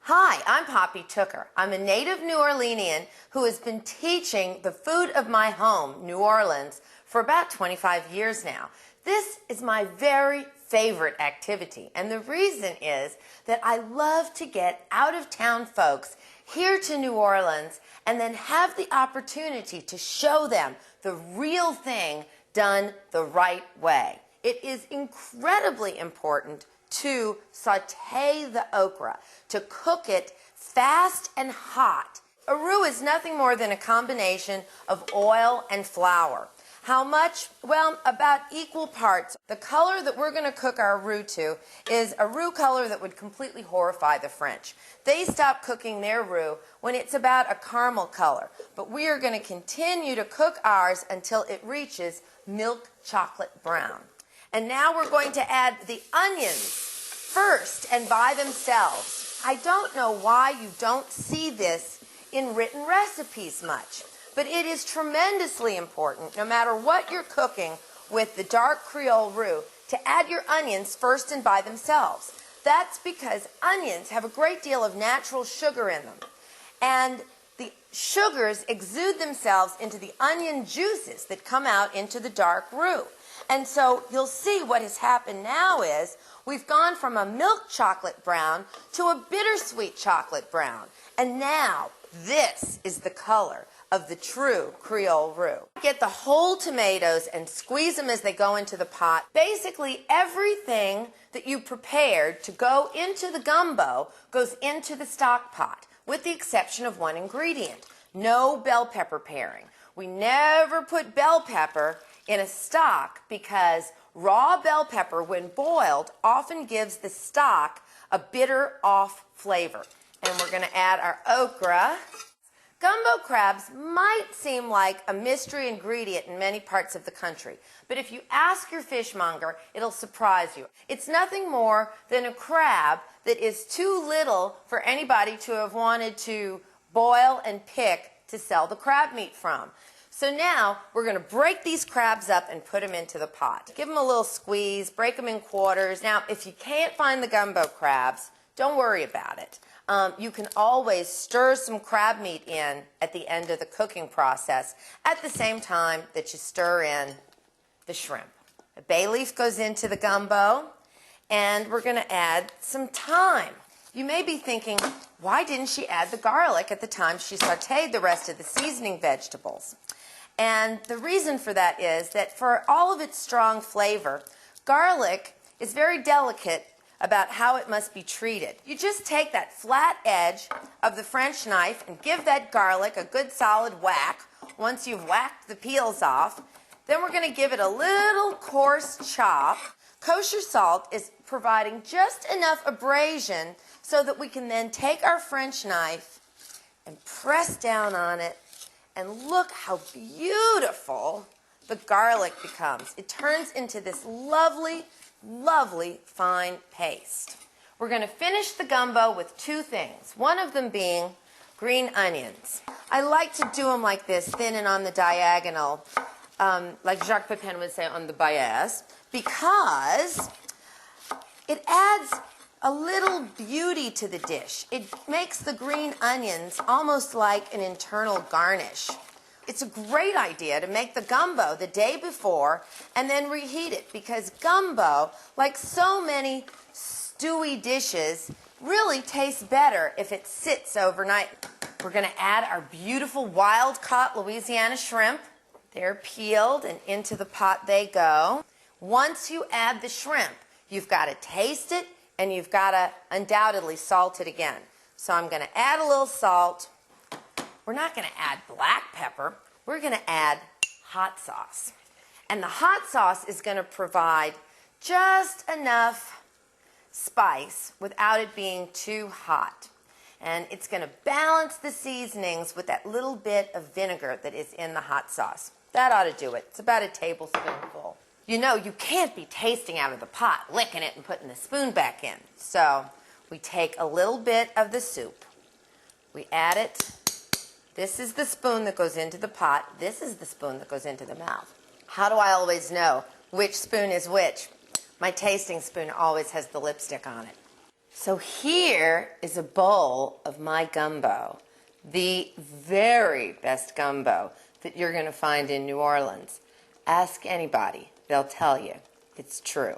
Hi, I'm Poppy Tooker. I'm a native New Orleanian who has been teaching the food of my home, New Orleans, for about 25 years now. This is my very favorite activity, and the reason is that I love to get out-of-town folks here to New Orleans and then have the opportunity to show them the real thing done the right way. It is incredibly important to saute the okra, to cook it fast and hot. A roux is nothing more than a combination of oil and flour. How much? Well, about equal parts. The color that we're going to cook our roux to is a roux color that would completely horrify the French. They stop cooking their roux when it's about a caramel color, but we are going to continue to cook ours until it reaches milk chocolate brown. And now we're going to add the onions first and by themselves. I don't know why you don't see this in written recipes much, but it is tremendously important, no matter what you're cooking with the dark Creole roux, to add your onions first and by themselves. That's because onions have a great deal of natural sugar in them, and the sugars exude themselves into the onion juices that come out into the dark roux. And so you'll see what has happened now is we've gone from a milk chocolate brown to a bittersweet chocolate brown. And now this is the color of the true Creole roux. Get the whole tomatoes and squeeze them as they go into the pot. Basically everything that you prepared to go into the gumbo goes into the stock pot, with the exception of one ingredient: no bell pepper paring. We never put bell pepper in a stock because raw bell pepper, when boiled, often gives the stock a bitter off flavor. And we're going to add our okra. Gumbo crabs might seem like a mystery ingredient in many parts of the country, but if you ask your fishmonger, it'll surprise you. It's nothing more than a crab that is too little for anybody to have wanted to boil and pick to sell the crab meat from. So now we're going to break these crabs up and put them into the pot. Give them a little squeeze, break them in quarters. Now, if you can't find the gumbo crabs, don't worry about it. You can always stir some crab meat in at the end of the cooking process at the same time that you stir in the shrimp. A bay leaf goes into the gumbo, and we're going to add some thyme. You may be thinking, why didn't she add the garlic at the time she sauteed the rest of the seasoning vegetables? And the reason for that is that for all of its strong flavor, garlic is very delicate about how it must be treated. You just take that flat edge of the French knife and give that garlic a good solid whack. Once you've whacked the peels off, then we're going to give it a little coarse chop. Kosher salt is providing just enough abrasion so that we can then take our French knife and press down on it, and look how beautiful the garlic becomes. It turns into this lovely, lovely fine paste. We're going to finish the gumbo with two things, one of them being green onions. I like to do them like this, thin and on the diagonal, like Jacques Pepin would say, on the bias, because it adds a little beauty to the dish. It makes the green onions almost like an internal garnish. It's a great idea to make the gumbo the day before and then reheat it, because gumbo, like so many stewy dishes, really tastes better if it sits overnight. We're going to add our beautiful wild-caught Louisiana shrimp. They're peeled and into the pot they go. Once you add the shrimp, you've got to taste it, and you've got to undoubtedly salt it again. So I'm going to add a little salt. We're not going to add black pepper. We're going to add hot sauce. And the hot sauce is going to provide just enough spice without it being too hot. And it's going to balance the seasonings with that little bit of vinegar that is in the hot sauce. That ought to do it. It's about a tablespoonful. You know, you can't be tasting out of the pot, licking it and putting the spoon back in. So we take a little bit of the soup. We add it. This is the spoon that goes into the pot. This is the spoon that goes into the mouth. How do I always know which spoon is which? My tasting spoon always has the lipstick on it. So here is a bowl of my gumbo, the very best gumbo that you're going to find in New Orleans. Ask anybody, they'll tell you it's true.